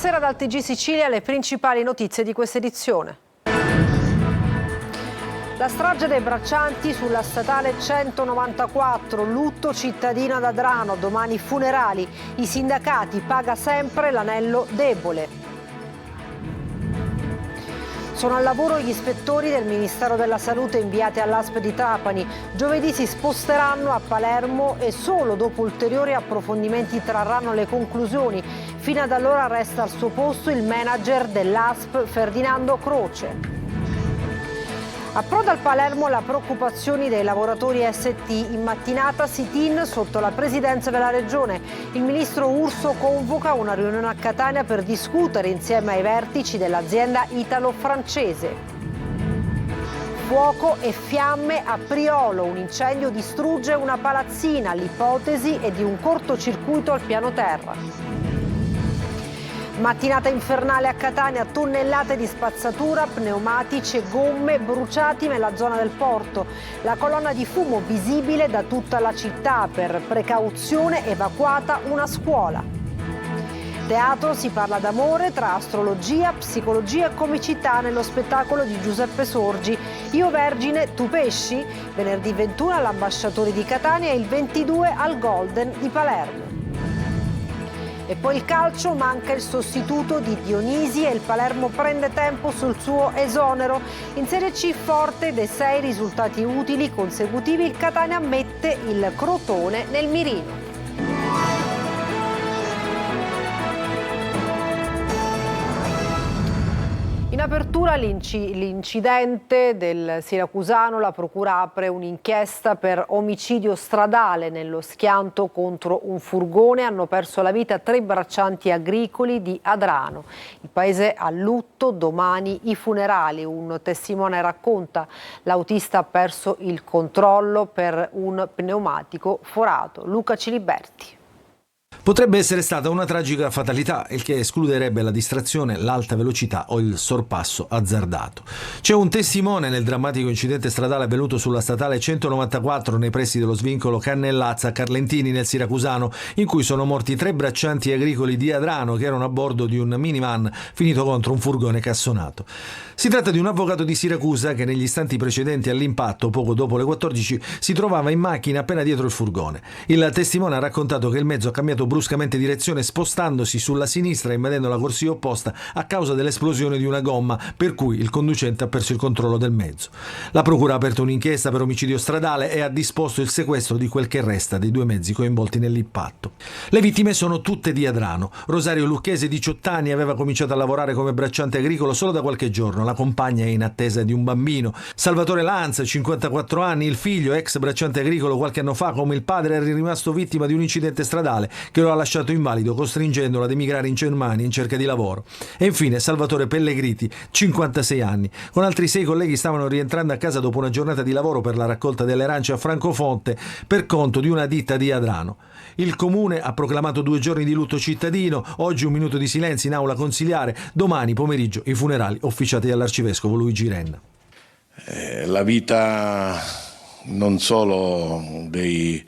Buonasera dal TG Sicilia, le principali notizie di questa edizione. La strage dei braccianti sulla statale 194, lutto cittadino ad Adrano, domani funerali. I sindacati, paga sempre l'anello debole. Sono al lavoro gli ispettori del Ministero della Salute inviati all'ASP di Trapani. Giovedì si sposteranno a Palermo e solo dopo ulteriori approfondimenti trarranno le conclusioni. Fino ad allora resta al suo posto il manager dell'ASP Ferdinando Croce. Approda al Palermo la preoccupazione dei lavoratori ST. In mattinata sit-in sotto la presidenza della regione. Il ministro Urso convoca una riunione a Catania per discutere insieme ai vertici dell'azienda italo-francese. Fuoco e fiamme a Priolo. Un incendio distrugge una palazzina. L'ipotesi è di un cortocircuito al piano terra. Mattinata infernale a Catania, tonnellate di spazzatura, pneumatici e gomme bruciati nella zona del porto. La colonna di fumo visibile da tutta la città, per precauzione evacuata una scuola. Teatro, si parla d'amore tra astrologia, psicologia e comicità nello spettacolo di Giuseppe Sorgi. Io vergine, tu pesci? Venerdì 21 all'Ambasciatore di Catania e il 22 al Golden di Palermo. E poi il calcio, manca il sostituto di Dionisi e il Palermo prende tempo sul suo esonero. In Serie C, forte dei 6 risultati utili consecutivi, il Catania mette il Crotone nel mirino. In apertura l'incidente del siracusano, la procura apre un'inchiesta per omicidio stradale nello schianto contro un furgone. Hanno perso la vita 3 braccianti agricoli di Adrano. Il paese a lutto, domani i funerali. Un testimone racconta: l'autista ha perso il controllo per un pneumatico forato. Luca Ciliberti. Potrebbe essere stata una tragica fatalità, il che escluderebbe la distrazione, l'alta velocità o il sorpasso azzardato. C'è un testimone nel drammatico incidente stradale avvenuto sulla statale 194 nei pressi dello svincolo Cannellazza Carlentini nel Siracusano, in cui sono morti 3 braccianti agricoli di Adrano che erano a bordo di un minivan finito contro un furgone cassonato. Si tratta di un avvocato di Siracusa che negli istanti precedenti all'impatto, poco dopo le 14, si trovava in macchina appena dietro il furgone. Il testimone ha raccontato che il mezzo ha cambiato bruscamente direzione spostandosi sulla sinistra e invadendo la corsia opposta a causa dell'esplosione di una gomma, per cui il conducente ha perso il controllo del mezzo. La procura ha aperto un'inchiesta per omicidio stradale e ha disposto il sequestro di quel che resta dei 2 mezzi coinvolti nell'impatto. Le vittime sono tutte di Adrano. Rosario Lucchese, 18 anni, aveva cominciato a lavorare come bracciante agricolo solo da qualche giorno. La compagna è in attesa di un bambino. Salvatore Lanza, 54 anni, il figlio, ex bracciante agricolo qualche anno fa, come il padre, è rimasto vittima di un incidente stradale che lo ha lasciato invalido, costringendolo ad emigrare in Germania in cerca di lavoro. E infine Salvatore Pellegriti, 56 anni. Con altri 6 colleghi stavano rientrando a casa dopo una giornata di lavoro per la raccolta delle arance a Francofonte per conto di una ditta di Adrano. Il comune ha proclamato 2 giorni di lutto cittadino, oggi un minuto di silenzio in aula consiliare, domani pomeriggio i funerali officiati dall'arcivescovo Luigi Renna. La vita non solo dei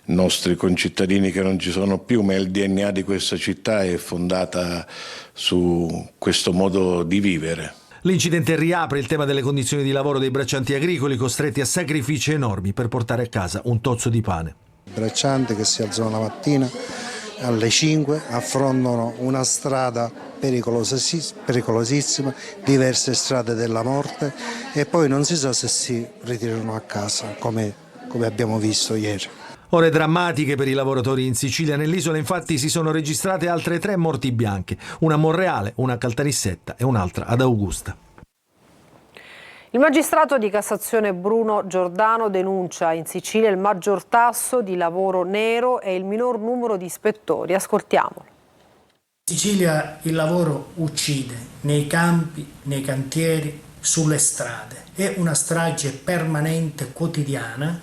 nostri concittadini che non ci sono più, ma il DNA di questa città è fondata su questo modo di vivere. L'incidente riapre il tema delle condizioni di lavoro dei braccianti agricoli costretti a sacrifici enormi per portare a casa un tozzo di pane. I braccianti che si alzano la mattina alle 5 affrontano una strada pericolosissima, diverse strade della morte, e poi non si sa se si ritirano a casa come abbiamo visto ieri. Ore drammatiche per i lavoratori in Sicilia. Nell'isola infatti si sono registrate altre 3 morti bianche, una a Monreale, una a Caltanissetta e un'altra ad Augusta. Il magistrato di Cassazione Bruno Giordano denuncia in Sicilia il maggior tasso di lavoro nero e il minor numero di ispettori. Ascoltiamolo. In Sicilia il lavoro uccide, nei campi, nei cantieri, sulle strade. È una strage permanente, quotidiana,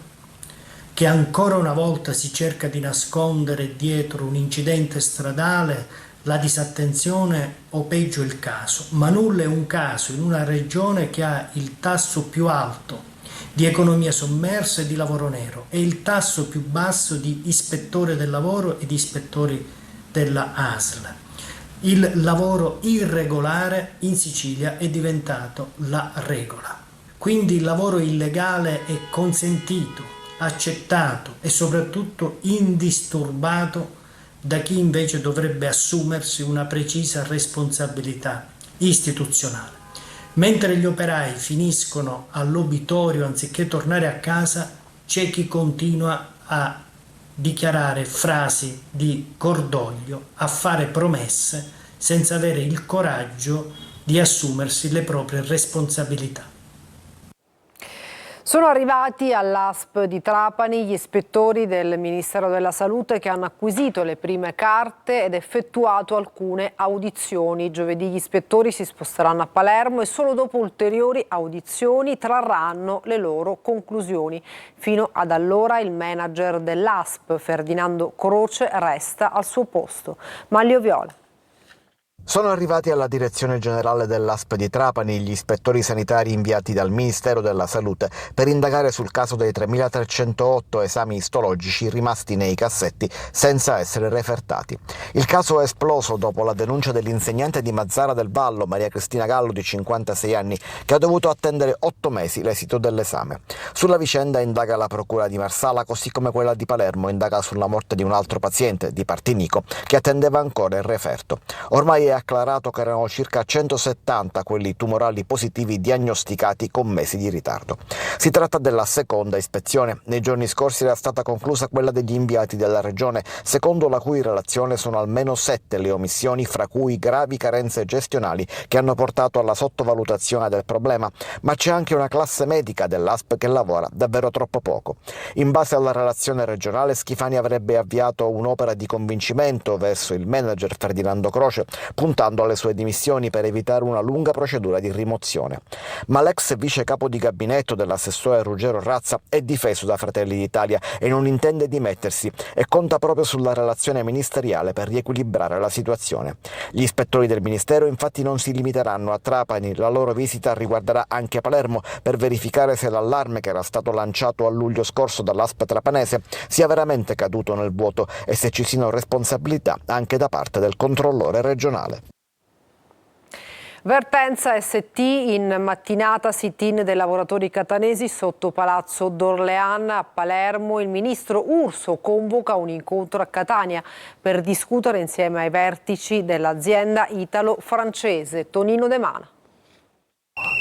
che ancora una volta si cerca di nascondere dietro un incidente stradale, la disattenzione o peggio il caso. Ma nulla è un caso in una regione che ha il tasso più alto di economia sommersa e di lavoro nero e il tasso più basso di ispettore del lavoro e di ispettori della ASL. Il lavoro irregolare in Sicilia è diventato la regola. Quindi il lavoro illegale è consentito, accettato e soprattutto indisturbato da chi invece dovrebbe assumersi una precisa responsabilità istituzionale. Mentre gli operai finiscono all'obitorio anziché tornare a casa, c'è chi continua a dichiarare frasi di cordoglio, a fare promesse senza avere il coraggio di assumersi le proprie responsabilità. Sono arrivati all'ASP di Trapani gli ispettori del Ministero della Salute che hanno acquisito le prime carte ed effettuato alcune audizioni. Giovedì gli ispettori si sposteranno a Palermo e solo dopo ulteriori audizioni trarranno le loro conclusioni. Fino ad allora il manager dell'ASP, Ferdinando Croce, resta al suo posto. Manlio Viola. Sono arrivati alla direzione generale dell'ASP di Trapani gli ispettori sanitari inviati dal Ministero della Salute per indagare sul caso dei 3.308 esami istologici rimasti nei cassetti senza essere refertati. Il caso è esploso dopo la denuncia dell'insegnante di Mazzara del Vallo, Maria Cristina Gallo, di 56 anni, che ha dovuto attendere 8 mesi l'esito dell'esame. Sulla vicenda indaga la procura di Marsala, così come quella di Palermo indaga sulla morte di un altro paziente, di Partinico, che attendeva ancora il referto. Ormai è acclarato che erano circa 170 quelli tumorali positivi diagnosticati con mesi di ritardo. Si tratta della seconda ispezione. Nei giorni scorsi era stata conclusa quella degli inviati della Regione, secondo la cui relazione sono almeno 7 le omissioni, fra cui gravi carenze gestionali che hanno portato alla sottovalutazione del problema. Ma c'è anche una classe medica dell'ASP che lavora davvero troppo poco. In base alla relazione regionale, Schifani avrebbe avviato un'opera di convincimento verso il manager Ferdinando Croce, puntando alle sue dimissioni per evitare una lunga procedura di rimozione. Ma l'ex vice capo di gabinetto dell'assessore Ruggero Razza è difeso da Fratelli d'Italia e non intende dimettersi e conta proprio sulla relazione ministeriale per riequilibrare la situazione. Gli ispettori del Ministero infatti non si limiteranno a Trapani, la loro visita riguarderà anche Palermo per verificare se l'allarme che era stato lanciato a luglio scorso dall'ASP trapanese sia veramente caduto nel vuoto e se ci siano responsabilità anche da parte del controllore regionale. Vertenza ST in mattinata, sit-in dei lavoratori catanesi sotto Palazzo d'Orléans a Palermo. Il ministro Urso convoca un incontro a Catania per discutere insieme ai vertici dell'azienda italo-francese. Tonino De Mana.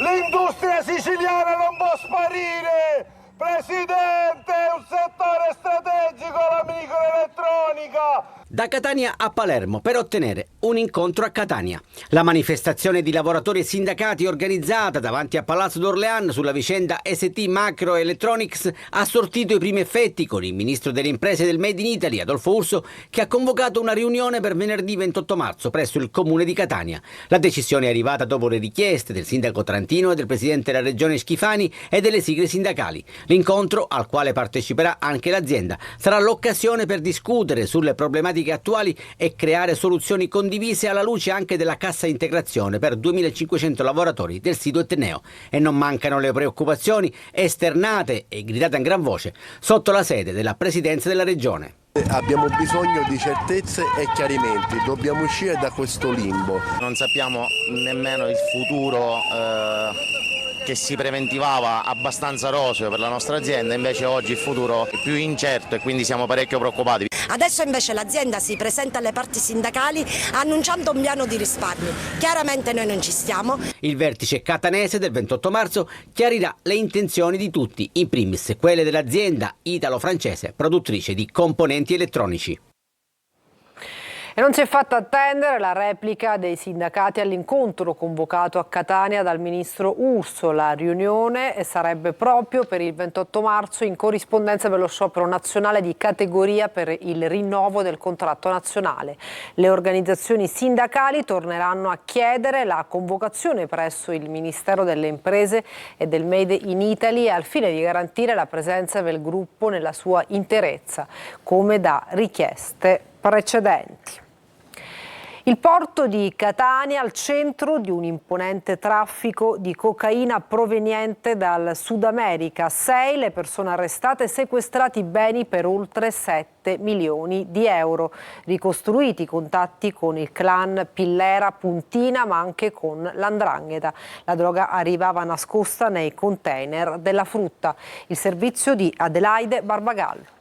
L'industria siciliana non può sparire! Presidente, è un settore strategico la microelettronica! Da Catania a Palermo per ottenere un incontro a Catania. La manifestazione di lavoratori e sindacati organizzata davanti a Palazzo d'Orléans sulla vicenda ST Microelectronics ha sortito i primi effetti con il ministro delle imprese del Made in Italy, Adolfo Urso, che ha convocato una riunione per venerdì 28 marzo presso il comune di Catania. La decisione è arrivata dopo le richieste del sindaco trentino e del presidente della regione Schifani e delle sigle sindacali. L'incontro, al quale parteciperà anche l'azienda, sarà l'occasione per discutere sulle problematiche attuali e creare soluzioni condivise alla luce anche della cassa integrazione per 2.500 lavoratori del sito etneo. E non mancano le preoccupazioni esternate e gridate a gran voce sotto la sede della presidenza della regione. Abbiamo bisogno di certezze e chiarimenti, dobbiamo uscire da questo limbo. Non sappiamo nemmeno il futuro che si preventivava abbastanza roseo per la nostra azienda, invece oggi il futuro è più incerto e quindi siamo parecchio preoccupati. Adesso invece l'azienda si presenta alle parti sindacali annunciando un piano di risparmi. Chiaramente noi non ci stiamo. Il vertice catanese del 28 marzo chiarirà le intenzioni di tutti, in primis quelle dell'azienda italo-francese produttrice di componenti elettronici. E non si è fatta attendere la replica dei sindacati all'incontro convocato a Catania dal ministro Urso. La riunione sarebbe proprio per il 28 marzo in corrispondenza per lo sciopero nazionale di categoria per il rinnovo del contratto nazionale. Le organizzazioni sindacali torneranno a chiedere la convocazione presso il Ministero delle Imprese e del Made in Italy al fine di garantire la presenza del gruppo nella sua interezza, come da richieste precedenti. Il porto di Catania al centro di un imponente traffico di cocaina proveniente dal Sud America. 6 le persone arrestate, sequestrati beni per oltre 7 milioni di euro. Ricostruiti i contatti con il clan Pillera Puntina, ma anche con l''ndrangheta. La droga arrivava nascosta nei container della frutta. Il servizio di Adelaide Barbagallo.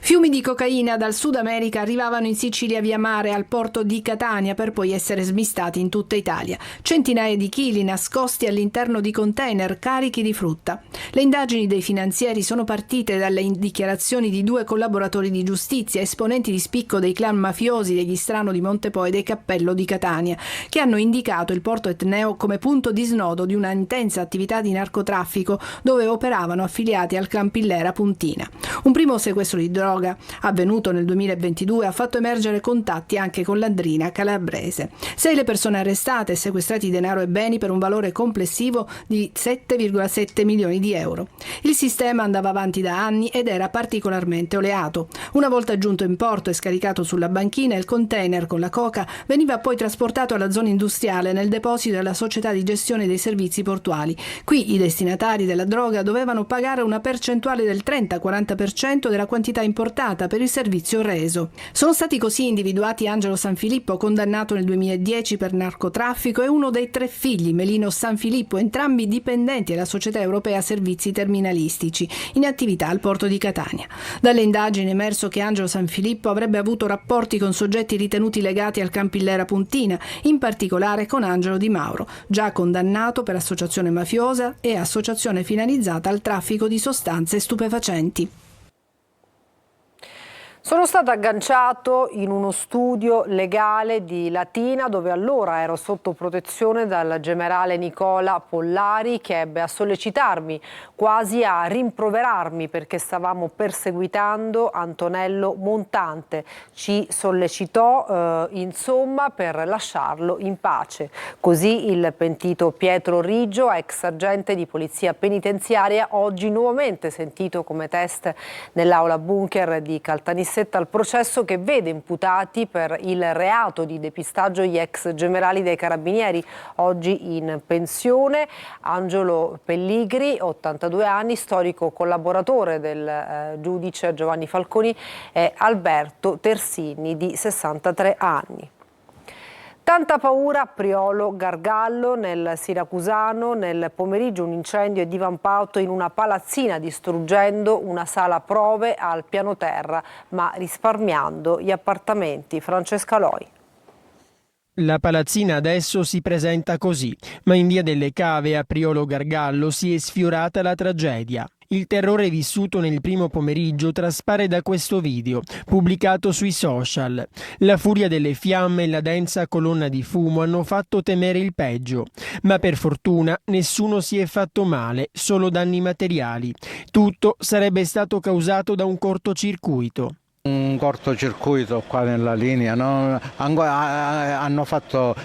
Fiumi di cocaina dal Sud America arrivavano in Sicilia via mare al porto di Catania per poi essere smistati in tutta Italia. Centinaia di chili nascosti all'interno di container carichi di frutta. Le indagini dei finanzieri sono partite dalle dichiarazioni di 2 collaboratori di giustizia, esponenti di spicco dei clan mafiosi degli Strano di Montepo e dei Cappello di Catania, che hanno indicato il porto etneo come punto di snodo di una intensa attività di narcotraffico dove operavano affiliati al clan Pillera Puntina. Un primo sequestro di droga avvenuto nel 2022 ha fatto emergere contatti anche con l'Andrina calabrese. 6 le persone arrestate e sequestrati denaro e beni per un valore complessivo di 7,7 milioni di euro. Il sistema andava avanti da anni ed era particolarmente oleato. Una volta giunto in porto e scaricato sulla banchina, il container con la coca veniva poi trasportato alla zona industriale nel deposito della società di gestione dei servizi portuali. Qui i destinatari della droga dovevano pagare una percentuale del 30-40% della quantità importata per il servizio reso. Sono stati così individuati Angelo Sanfilippo, condannato nel 2010 per narcotraffico, e uno dei 3 figli, Melino Sanfilippo, entrambi dipendenti della Società Europea Servizi Terminalistici, in attività al porto di Catania. Dalle indagini è emerso che Angelo Sanfilippo avrebbe avuto rapporti con soggetti ritenuti legati al clan Pillera Puntina, in particolare con Angelo Di Mauro, già condannato per associazione mafiosa e associazione finalizzata al traffico di sostanze stupefacenti. Sono stato agganciato in uno studio legale di Latina, dove allora ero sotto protezione dal generale Nicola Pollari, che ebbe a sollecitarmi, quasi a rimproverarmi, perché stavamo perseguitando Antonello Montante. Ci sollecitò insomma per lasciarlo in pace. Così il pentito Pietro Riggio, ex agente di polizia penitenziaria, oggi nuovamente sentito come test nell'aula bunker di Caltanissetta al processo che vede imputati per il reato di depistaggio gli ex generali dei Carabinieri, oggi in pensione, Angelo Pelligri, 82 anni, storico collaboratore del giudice Giovanni Falconi, e Alberto Tersini, di 63 anni. Tanta paura a Priolo Gargallo, nel Siracusano. Nel pomeriggio un incendio è divampato in una palazzina, distruggendo una sala prove al piano terra, ma risparmiando gli appartamenti. Francesca Loi. La palazzina adesso si presenta così, ma in via delle Cave a Priolo Gargallo si è sfiorata la tragedia. Il terrore vissuto nel primo pomeriggio traspare da questo video, pubblicato sui social. La furia delle fiamme e la densa colonna di fumo hanno fatto temere il peggio, ma per fortuna nessuno si è fatto male, solo danni materiali. Tutto sarebbe stato causato da un cortocircuito. Un cortocircuito qua nella linea, no?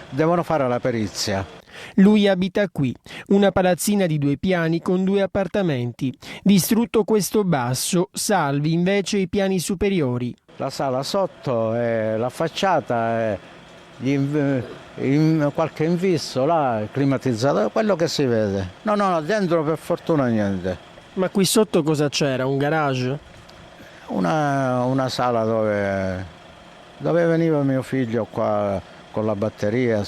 Devono fare la perizia. Lui abita qui, una palazzina di 2 piani con 2 appartamenti. Distrutto questo basso, salvi invece i piani superiori. La sala sotto, la facciata, qualche infisso là, climatizzata, quello che si vede. No, dentro per fortuna niente. Ma qui sotto cosa c'era? Un garage? Una sala dove veniva mio figlio qua con la batteria.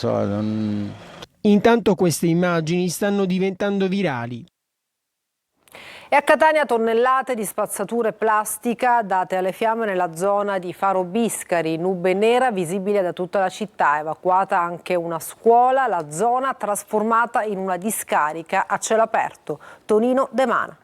Intanto queste immagini stanno diventando virali. E a Catania tonnellate di spazzature plastica date alle fiamme nella zona di Faro Biscari, nube nera visibile da tutta la città, evacuata anche una scuola, la zona trasformata in una discarica a cielo aperto. Tonino De Mana.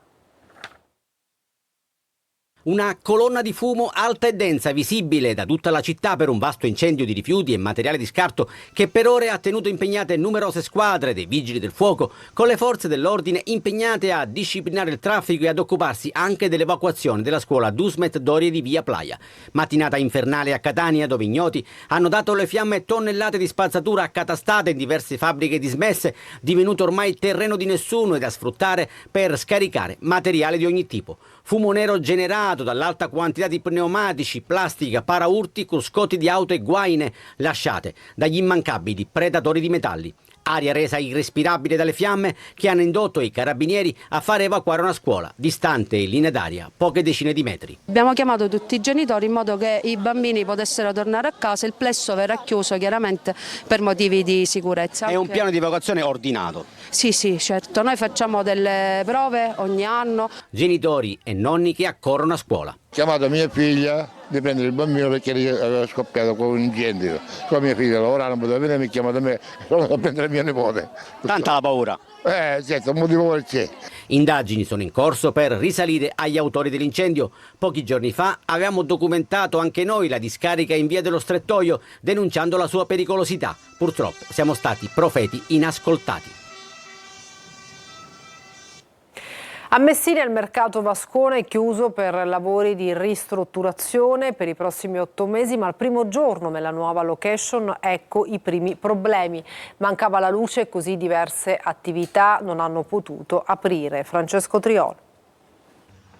Una colonna di fumo alta e densa visibile da tutta la città per un vasto incendio di rifiuti e materiale di scarto che per ore ha tenuto impegnate numerose squadre dei vigili del fuoco, con le forze dell'ordine impegnate a disciplinare il traffico e ad occuparsi anche dell'evacuazione della scuola Dusmet Dorie di via Playa. Mattinata infernale a Catania, dove ignoti hanno dato alle fiamme tonnellate di spazzatura accatastate in diverse fabbriche dismesse, divenuto ormai terreno di nessuno e da sfruttare per scaricare materiale di ogni tipo. Fumo nero generale causato dall'alta quantità di pneumatici, plastica, paraurti, cruscotti di auto e guaine lasciate dagli immancabili predatori di metalli. Aria resa irrespirabile dalle fiamme che hanno indotto i carabinieri a fare evacuare una scuola, distante in linea d'aria poche decine di metri. Abbiamo chiamato tutti i genitori in modo che i bambini potessero tornare a casa, il plesso verrà chiuso chiaramente per motivi di sicurezza. È un piano di evacuazione ordinato? Sì, certo, noi facciamo delle prove ogni anno. Genitori e nonni che accorrono a scuola. Ho chiamato mia figlia di prendere il bambino perché aveva scoppiato con un incendio. Con mia figlia ora non poteva venire, mi ha chiamato me, sono andato a prendere mio nipote. Tanta la paura. Certo, un motivo per c'è. Indagini sono in corso per risalire agli autori dell'incendio. Pochi giorni fa avevamo documentato anche noi la discarica in via dello Strettoio, denunciando la sua pericolosità. Purtroppo siamo stati profeti inascoltati. A Messina il mercato Vascone è chiuso per lavori di ristrutturazione per i prossimi 8 mesi, ma al primo giorno nella nuova location ecco i primi problemi. Mancava la luce e così diverse attività non hanno potuto aprire. Francesco Triolo.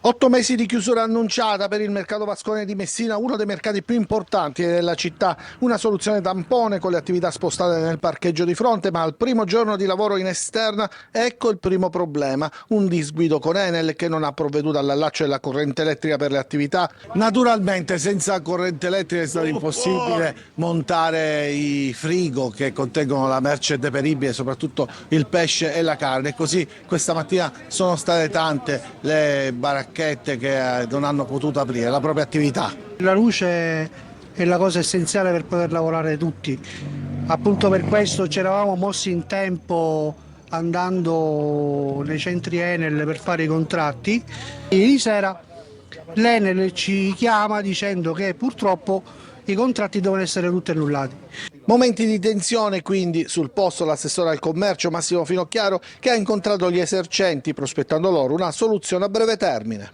8 mesi di chiusura annunciata per il mercato Vascone di Messina, uno dei mercati più importanti della città. Una soluzione tampone con le attività spostate nel parcheggio di fronte, ma al primo giorno di lavoro in esterna ecco il primo problema. Un disguido con Enel che non ha provveduto all'allaccio della corrente elettrica per le attività. Naturalmente senza corrente elettrica è stato impossibile montare i frigo che contengono la merce deperibile, soprattutto il pesce e la carne. E così questa mattina sono state tante le baracche che non hanno potuto aprire la propria attività. La luce è la cosa essenziale per poter lavorare tutti. Appunto per questo ci eravamo mossi in tempo andando nei centri Enel per fare i contratti. Ieri sera l'Enel ci chiama dicendo che purtroppo i contratti devono essere tutti annullati. Momenti di tensione quindi sul posto l'assessore al commercio Massimo Finocchiaro che ha incontrato gli esercenti prospettando loro una soluzione a breve termine.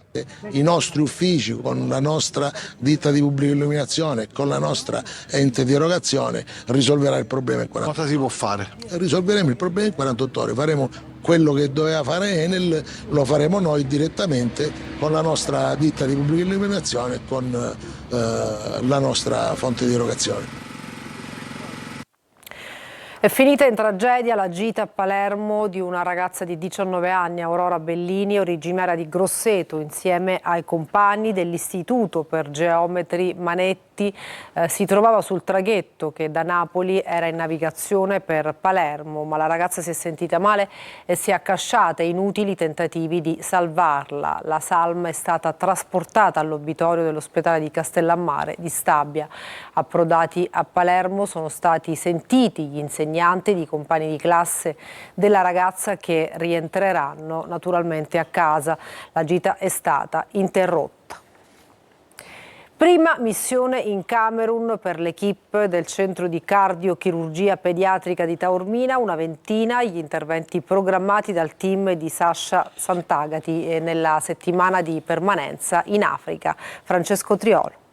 I nostri uffici con la nostra ditta di pubblica illuminazione, con la nostra ente di erogazione risolverà il problema in 48 ore. Cosa si può fare? Risolveremo il problema in 48 ore, faremo quello che doveva fare Enel, lo faremo noi direttamente con la nostra ditta di pubblica illuminazione e con la nostra fonte di erogazione. È finita in tragedia la gita a Palermo di una ragazza di 19 anni, Aurora Bellini, originaria di Grosseto, insieme ai compagni dell'Istituto per Geometri Manetti. Si trovava sul traghetto che da Napoli era in navigazione per Palermo, ma la ragazza si è sentita male e si è accasciata. Inutili tentativi di salvarla. La salma è stata trasportata all'obitorio dell'ospedale di Castellammare di Stabia. Approdati a Palermo sono stati sentiti gli insegnanti ed i compagni di classe della ragazza che rientreranno naturalmente a casa. La gita è stata interrotta. Prima missione in Camerun per l'equipe del centro di cardiochirurgia pediatrica di Taormina, una ventina gli interventi programmati dal team di Sasha Santagati nella settimana di permanenza in Africa. Francesco Triolo.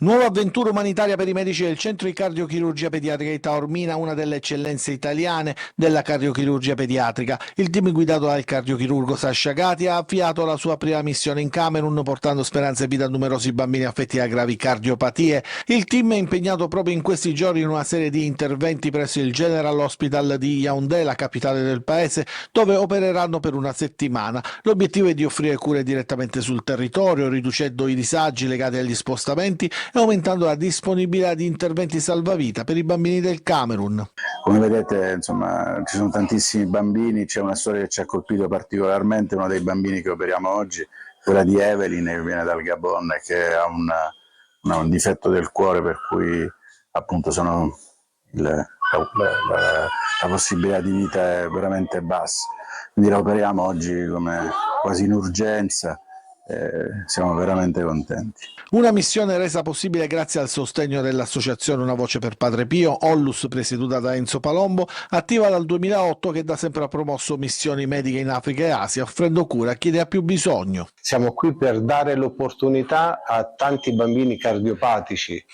Nuova avventura umanitaria per i medici del Centro di Cardiochirurgia Pediatrica di Taormina, una delle eccellenze italiane della cardiochirurgia pediatrica. Il team guidato dal cardiochirurgo Sasha Gati ha avviato la sua prima missione in Camerun, portando speranza e vita a numerosi bambini affetti da gravi cardiopatie. Il team è impegnato proprio in questi giorni in una serie di interventi presso il General Hospital di Yaoundé, la capitale del paese, dove opereranno per una settimana. L'obiettivo è di offrire cure direttamente sul territorio, riducendo i disagi legati agli spostamenti e aumentando la disponibilità di interventi salvavita per i bambini del Camerun. Come vedete, insomma, ci sono tantissimi bambini, c'è una storia che ci ha colpito particolarmente, uno dei bambini che operiamo oggi, quella di Evelyn, che viene dal Gabon e che ha un difetto del cuore per cui appunto la possibilità di vita è veramente bassa. Quindi la operiamo oggi come quasi in urgenza. Siamo veramente contenti. Una missione resa possibile grazie al sostegno dell'associazione Una Voce per Padre Pio, Onlus, presieduta da Enzo Palombo, attiva dal 2008, che da sempre ha promosso missioni mediche in Africa e Asia, offrendo cura a chi ne ha più bisogno. Siamo qui per dare l'opportunità a tanti bambini cardiopatici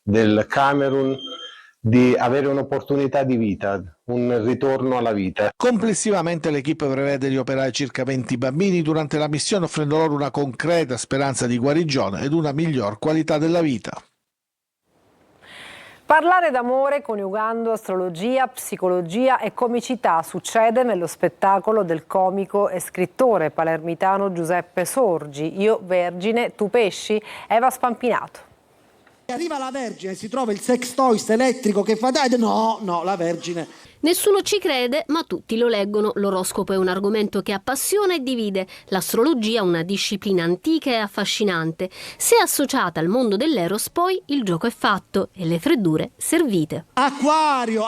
del Camerun di avere un'opportunità di vita, un ritorno alla vita. Complessivamente l'equipe prevede di operare circa 20 bambini durante la missione, offrendo loro una concreta speranza di guarigione ed una miglior qualità della vita. Parlare d'amore coniugando astrologia, psicologia e comicità succede nello spettacolo del comico e scrittore palermitano Giuseppe Sorgi. Io vergine, tu pesci? Eva Spampinato. Arriva la Vergine, si trova il sex toys elettrico che fa no, la Vergine. Nessuno ci crede, ma tutti lo leggono. L'oroscopo è un argomento che appassiona e divide. L'astrologia, una disciplina antica e affascinante. Se associata al mondo dell'eros, poi il gioco è fatto e le freddure servite. Acquario,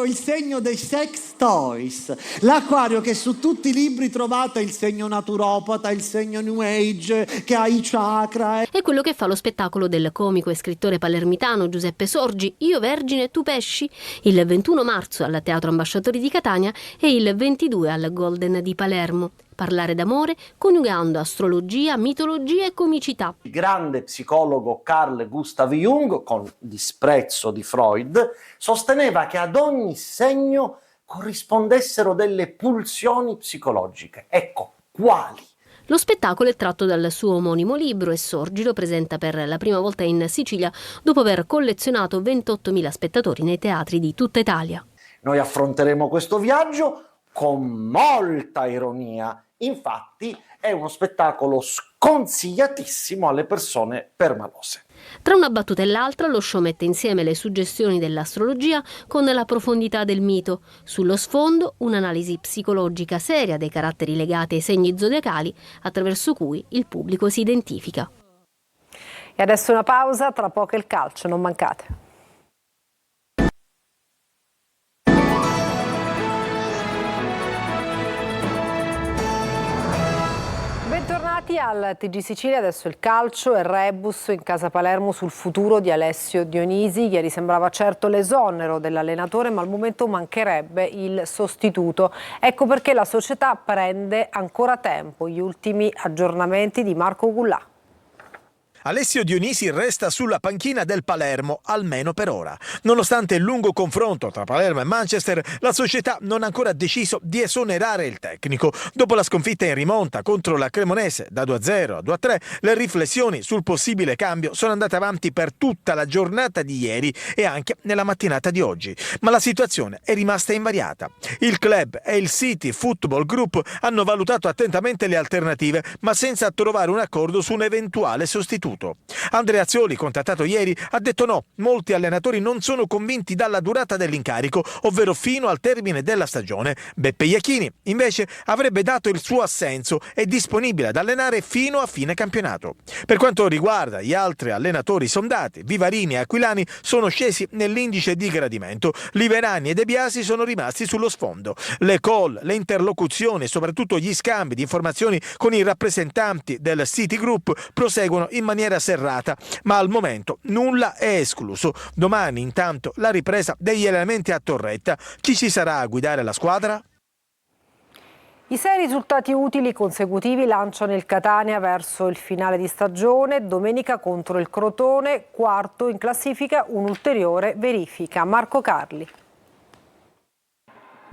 il segno dei sex toys. L'acquario che su tutti i libri trovate il segno naturopata, il segno New Age, che ha i chakra. È quello che fa lo spettacolo del comico e scrittore palermitano Giuseppe Sorgi, Io vergine, tu pesci? Il 21 marzo al Teatro Ambasciatori di Catania e il 22 al Golden di Palermo. Parlare d'amore coniugando astrologia, mitologia e comicità. Il grande psicologo Carl Gustav Jung, con disprezzo di Freud, sosteneva che ad ogni segno corrispondessero delle pulsioni psicologiche. Ecco, quali? Lo spettacolo è tratto dal suo omonimo libro e Sorgi lo presenta per la prima volta in Sicilia dopo aver collezionato 28.000 spettatori nei teatri di tutta Italia. Noi affronteremo questo viaggio con molta ironia. Infatti è uno spettacolo sconsigliatissimo alle persone permalose. Tra una battuta e l'altra lo show mette insieme le suggestioni dell'astrologia con la profondità del mito. Sullo sfondo un'analisi psicologica seria dei caratteri legati ai segni zodiacali attraverso cui il pubblico si identifica. E adesso una pausa, tra poco il calcio, non mancate. Bentornati al TG Sicilia, adesso il calcio e rebus in casa Palermo sul futuro di Alessio Dionisi. Ieri sembrava certo l'esonero dell'allenatore, ma al momento mancherebbe il sostituto. Ecco perché la società prende ancora tempo. Gli ultimi aggiornamenti di Marco Gullà. Alessio Dionisi resta sulla panchina del Palermo, almeno per ora. Nonostante il lungo confronto tra Palermo e Manchester, la società non ha ancora deciso di esonerare il tecnico. Dopo la sconfitta in rimonta contro la Cremonese da 2-0 a 2-3, le riflessioni sul possibile cambio sono andate avanti per tutta la giornata di ieri e anche nella mattinata di oggi. Ma la situazione è rimasta invariata. Il club e il City Football Group hanno valutato attentamente le alternative, ma senza trovare un accordo su un eventuale sostituto. Andrea Azioli, contattato ieri, ha detto no. Molti allenatori non sono convinti dalla durata dell'incarico, ovvero fino al termine della stagione. Beppe Iachini, invece, avrebbe dato il suo assenso, è disponibile ad allenare fino a fine campionato. Per quanto riguarda gli altri allenatori sondati, Vivarini e Aquilani sono scesi nell'indice di gradimento. Liverani e De Biasi sono rimasti sullo sfondo. Le call, le interlocuzioni e soprattutto gli scambi di informazioni con i rappresentanti del City Group proseguono in maniera serrata, ma al momento nulla è escluso. Domani intanto la ripresa degli allenamenti a Torretta. Chi ci sarà a guidare la squadra? I 6 risultati utili consecutivi lanciano il Catania verso il finale di stagione. Domenica contro il Crotone, quarto in classifica, un'ulteriore verifica. Marco Carli.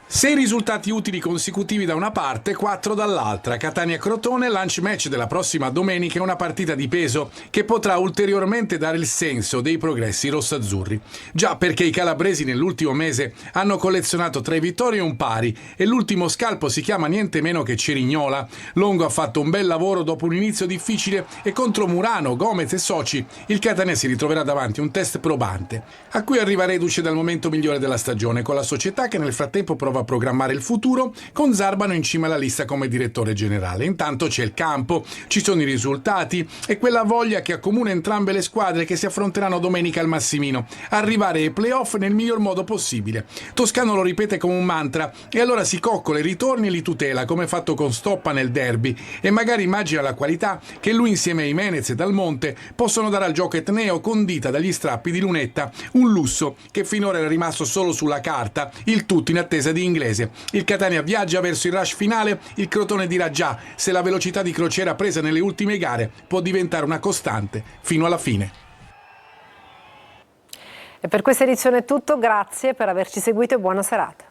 6 risultati utili consecutivi da una parte, 4 dall'altra. Catania-Crotone, lunch match della prossima domenica, è una partita di peso che potrà ulteriormente dare il senso dei progressi rossazzurri. Già perché i calabresi nell'ultimo mese hanno collezionato 3 vittorie e un pari e l'ultimo scalpo si chiama niente meno che Cerignola. Longo ha fatto un bel lavoro dopo un inizio difficile e contro Murano, Gomez e soci il Catania si ritroverà davanti un test probante, a cui arriva reduce dal momento migliore della stagione, con la società che nel frattempo prova a programmare il futuro, con Zarbano in cima alla lista come direttore generale. Intanto c'è il campo, ci sono i risultati e quella voglia che accomuna entrambe le squadre che si affronteranno domenica al Massimino: arrivare ai playoff nel miglior modo possibile. Toscano lo ripete come un mantra e allora si coccola i ritorni e li tutela, come fatto con Stoppa nel derby, e magari immagina la qualità che lui insieme a Jimenez e Dal Monte possono dare al gioco etneo, condita dagli strappi di Lunetta, un lusso che finora era rimasto solo sulla carta, il tutto in attesa di inglese. Il Catania viaggia verso il rush finale, il Crotone dirà già se la velocità di crociera presa nelle ultime gare può diventare una costante fino alla fine. E per questa edizione è tutto, grazie per averci seguito e buona serata.